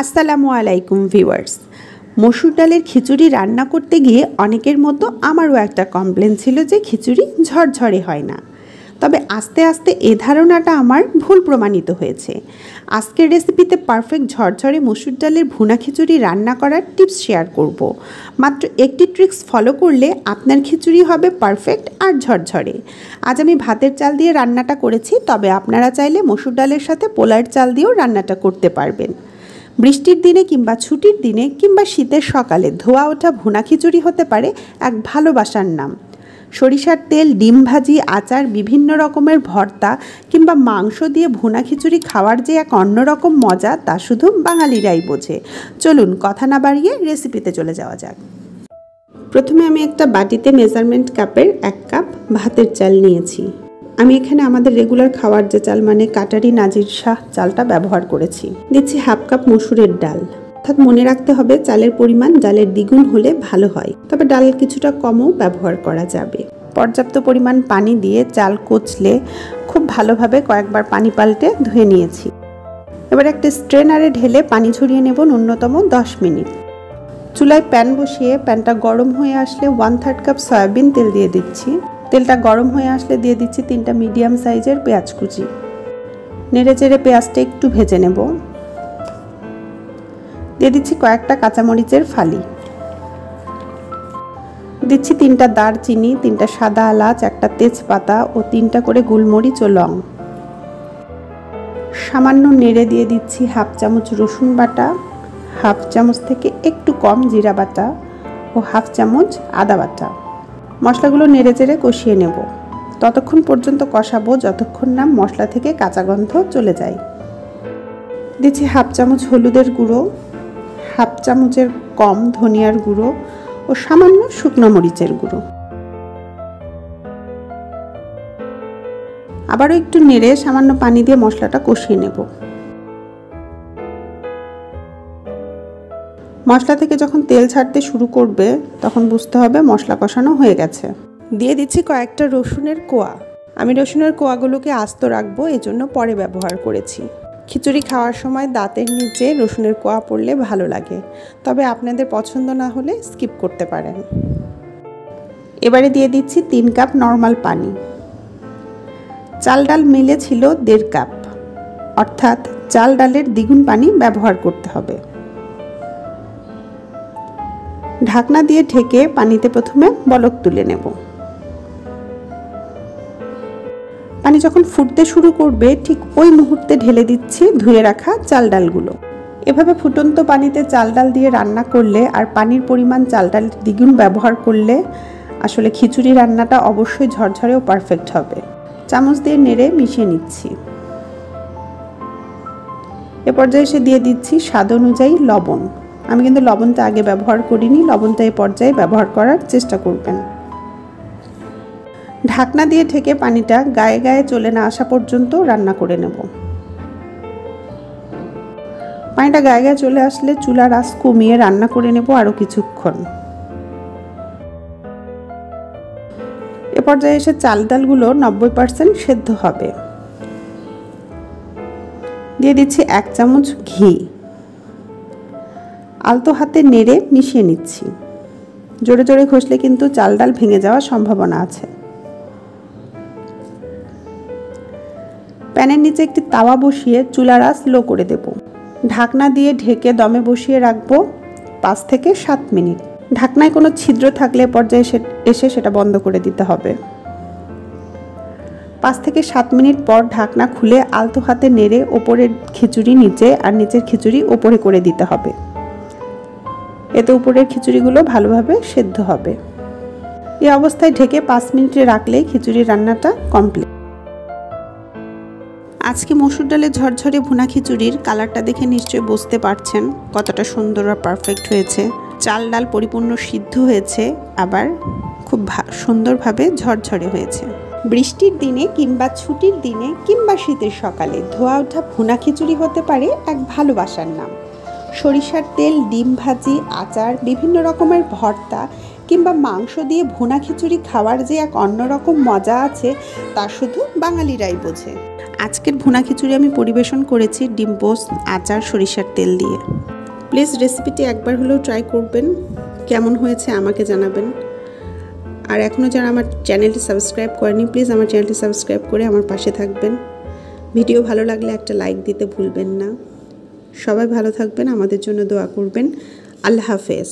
আসসালামু আলাইকুম ভিউয়ার্স। মসুর ডালের খিচুড়ি রান্না করতে গিয়ে অনেকের মতো আমারও একটা কমপ্লেন ছিল যে খিচুড়ি ঝরঝরে হয় না। তবে আস্তে আস্তে এ ধারণাটা আমার ভুল প্রমাণিত হয়েছে। আজকের রেসিপিতে পারফেক্ট ঝরঝরে মসুর ডালের ভুনা খিচুড়ি রান্না করার টিপস শেয়ার করব। মাত্র একটি ট্রিক্স ফলো করলে আপনার খিচুড়ি হবে পারফেক্ট আর ঝরঝরে। আজ আমি ভাতের চাল দিয়ে রান্নাটা করেছি, তবে আপনারা চাইলে মসুর ডালের সাথে পোলার চাল দিয়েও রান্নাটা করতে পারবেন। বৃষ্টির দিনে কিংবা ছুটির দিনে কিংবা শীতের সকালে ধোয়া ওঠা ভুনা খিচুড়ি হতে পারে এক ভালোবাসার নাম। সরিষার তেল, ডিম ভাজি, আচার, বিভিন্ন রকমের ভর্তা কিংবা মাংস দিয়ে ভুনা খিচুড়ি খাওয়ার যে এক অন্যরকম মজা, তা শুধু বাঙালিরাই বোঝে। চলুন কথা না বাড়িয়ে রেসিপিতে চলে যাওয়া যাক। প্রথমে আমি একটা বাটিতে মেজারমেন্ট কাপের 1 কাপ ভাতের চাল নিয়েছি। আমি এখানে আমাদের রেগুলার খাওয়ার যে চাল মানে কাটারি নাজির শাহ চালটা ব্যবহার করেছি। দিচ্ছি 1/2 কাপ মসুরের ডাল। অর্থাৎ মনে রাখতে হবে চালের পরিমাণ ডালের দ্বিগুণ হলে ভালো হয়, তবে ডাল কিছুটা কমও ব্যবহার করা যাবে। পর্যাপ্ত পরিমাণ পানি দিয়ে চাল কচলে খুব ভালোভাবে কয়েকবার পানি পাল্টে ধুয়ে নিয়েছি। এবার একটা স্ট্রেনারে ঢেলে পানি ঝরিয়ে নেব ন্যূনতম 10 মিনিট। চুলায় প্যান বসিয়ে প্যানটা গরম হয়ে আসলে 1/3 কাপ সয়াবিন তেল দিয়ে দিচ্ছি। তেলটা গরম হয়ে আসলে দিয়ে দিচ্ছি 3টা মিডিয়াম সাইজের পেঁয়াজ কুচি। নেড়ে চেড়ে পেঁয়াজটা একটু ভেজে নেব। দিয়ে দিচ্ছি কয়েকটা কাঁচামরিচের ফালি। দিচ্ছি 3টা দারচিনি, 3টা সাদা এলাচ, 1টা তেজপাতা ও 3টা করে গোলমরিচ ও লং। সামান্য নেড়ে দিয়ে দিচ্ছি 1/2 চামচ রসুন বাটা, 1/2 চামচ থেকে একটু কম জিরা বাটা ও 1/2 চামচ আদা বাটা। মশলাগুলো নেড়ে চেড়ে কষিয়ে নেব। ততক্ষণ পর্যন্ত কষাবো যতক্ষণ না মশলা থেকে কাঁচা গন্ধ চলে যায়। দিচ্ছি 1/2 চামচ হলুদের গুঁড়ো, 1/2 চামচের কম ধনিয়ার গুঁড়ো ও সামান্য শুকনো মরিচের গুঁড়ো। আবারও একটু নেড়ে সামান্য পানি দিয়ে মশলাটা কষিয়ে নেব। মশলা থেকে যখন তেল ছাড়তে শুরু করবে তখন বুঝতে হবে মশলা কষানো হয়ে গেছে। দিয়ে দিচ্ছি কয়েকটা রসুনের কোয়া। আমি রসুনের কোয়াগুলোকে আস্ত রাখবো, এজন্য পরে ব্যবহার করেছি। খিচুড়ি খাওয়ার সময় দাঁতের নিচে রসুনের কোয়া পড়লে ভালো লাগে, তবে আপনাদের পছন্দ না হলে স্কিপ করতে পারেন। এবারে দিয়ে দিচ্ছি 3 কাপ নর্মাল পানি। চাল ডাল মিলে ছিল 1.5 কাপ, অর্থাৎ চাল ডালের দ্বিগুণ পানি ব্যবহার করতে হবে। ঢাকনা দিয়ে ঢেকে পানিতে প্রথমে বলক তুলে নেব। পানি যখন ফুটতে শুরু করবে ঠিক ওই মুহূর্তে ঢেলে দিচ্ছি ধুয়ে রাখা চাল ডালগুলো। এভাবে ফুটন্ত পানিতে চাল ডাল দিয়ে রান্না করলে আর পানির পরিমাণ চাল ডাল দ্বিগুণ ব্যবহার করলে আসলে খিচুড়ি রান্নাটা অবশ্যই ঝরঝরেও পারফেক্ট হবে। চামচ দিয়ে নেড়ে মিশিয়ে নিচ্ছি। এ পর্যায়ে এসে দিয়ে দিচ্ছি স্বাদ অনুযায়ী লবণ। আমি কিন্তু লবণটা আগে ব্যবহার করিনি, লবণটা এই পর্যায়ে ব্যবহার করার চেষ্টা করবেন। ঢাকনা দিয়ে ঢেকে পানিটা গায়ে গায়ে চলে না আসা পর্যন্ত রান্না করে নেব। পানিটা গায়ে গায়ে চলে আসলে চুলার আঁচ কমিয়ে রান্না করে নেব আরো কিছুক্ষণ। এ পর্যায়ে এসে চাল ডালগুলো 90% সেদ্ধ হবে। দিয়ে দিচ্ছি 1 চামচ ঘি। আলতো হাতে নেড়ে মিশিয়ে নিচ্ছি। জোরে জোরে ঘষলে কিন্তু চাল ডাল ভেঙে যাওয়ার সম্ভাবনা আছে। প্যানের নিচে একটি তাওয়া বসিয়ে চুলার আঁচ লো করে দেব। ঢাকনা দিয়ে ঢেকে দমে বসিয়ে রাখবো 5 থেকে 7 মিনিট। ঢাকনায় কোনো ছিদ্র থাকলে পর্যায়ে এসে সেটা বন্ধ করে দিতে হবে। 5 থেকে 7 মিনিট পর ঢাকনা খুলে আলতো হাতে নেড়ে ওপরের খিচুড়ি নিচে আর নিচের খিচুড়ি ওপরে করে দিতে হবে। এতে উপরের খিচুড়িগুলো ভালোভাবে সেদ্ধ হবে। এই অবস্থায় ঢেকে 5 মিনিটে রাখলেই খিচুড়ি রান্নাটা কমপ্লিট। আজকে মসুর ডালের ঝরঝরে ভুনা খিচুড়ির কালারটা দেখে নিশ্চয়ই বুঝতে পারছেন কতটা সুন্দর আর পারফেক্ট হয়েছে। চাল ডাল পরিপূর্ণ সিদ্ধ হয়েছে, আবার খুব সুন্দরভাবে ঝরঝরে হয়েছে। বৃষ্টির দিনে কিংবা ছুটির দিনে কিংবা শীতের সকালে ধোয়া ওঠা ভুনা খিচুড়ি হতে পারে এক ভালোবাসার নাম। সরিষার তেল, ডিম ভাজি, আচার, বিভিন্ন রকমের ভর্তা কিংবা মাংস দিয়ে ভুনা খিচুড়ি খাওয়ার যে এক অন্যরকম মজা আছে, তা শুধু বাঙালিরাই বোঝে। আজকের ভুনা খিচুড়ি আমি পরিবেশন করেছি ডিম পোস্ট, আচার, সরিষার তেল দিয়ে। প্লিজ রেসিপিটি একবার হলেও ট্রাই করবেন, কেমন হয়েছে আমাকে জানাবেন। আর এখনও যারা আমার চ্যানেলটি সাবস্ক্রাইব করেনি, প্লিজ আমার চ্যানেলটি সাবস্ক্রাইব করে আমার পাশে থাকবেন। ভিডিও ভালো লাগলে একটা লাইক দিতে ভুলবেন না। সবাই ভালো থাকবেন, আমাদের জন্য দোয়া করবেন। আল্লাহ হাফেজ।